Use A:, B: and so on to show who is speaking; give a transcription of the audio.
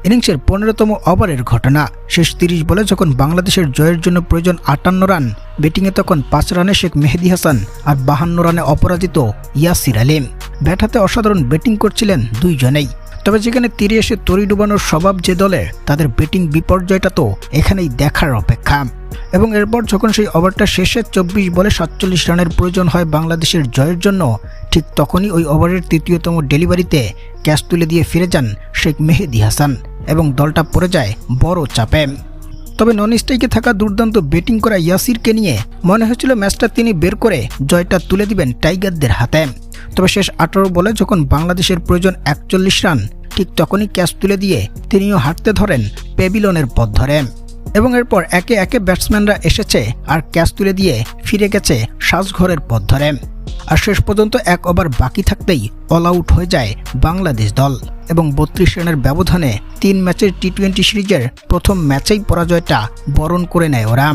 A: ইনিংসের 15তম ওভারের ঘটনা। শেষ 30 বলে যখন বাংলাদেশের জয়ের জন্য প্রয়োজন 58 রান, ব্যাটিংয়ে তখন 5 রানে শেখ মেহেদী হাসান আর 52 রানে অপরাজিত ইয়াসির আলী। ব্যাট হাতে অসাধারণ ব্যাটিং করছিলেন দুইজনেই। তবে যেখানে তীরে এসে তরি ডুবানোর স্বভাব যে দলের, তাদের ব্যাটিং বিপর্যয়টা তো এখানেই দেখার অপেক্ষা। এবং এরপর যখন সেই ওভারটা শেষে 24 বলে 47 রানের প্রয়োজন হয় বাংলাদেশের জয়ের জন্য, ঠিক তখনই ওই ওভারের তৃতীয়তম ডেলিভারিতে ক্যাচ তুলে দিয়ে ফিরে যান শেখ মেহেদী হাসান এবং দলটা পড়ে যায় বড় চাপে। তবে নন স্ট্রাইকে থাকা দুর্দান্ত ব্যাটিং করা ইয়াসিরকে নিয়ে মনে হয়েছিল ম্যাচটা তিনি বের করে জয়টা তুলে দিবেন টাইগারদের হাতে। তবে শেষ 18 বলে যখন বাংলাদেশের প্রয়োজন 41 রান, ঠিক তখনই ক্যাচ তুলে দিয়ে তিনিও হাঁটতে ধরেন প্যাভিলিয়নের পথ ধরে। এবং এরপর একে একে ব্যাটসম্যানরা এসেছে আর ক্যাচ তুলে দিয়ে ফিরে গেছে সাজঘরের পথ ধরে। আর শেষ পর্যন্ত 1 ওভার বাকি থাকতেই অল আউট হয়ে যায় বাংলাদেশ দল এবং 32 রানের ব্যবধানে 3 ম্যাচের টি-20 সিরিজের প্রথম ম্যাচেই পরাজয়টা বরণ করে নেয় ওরা।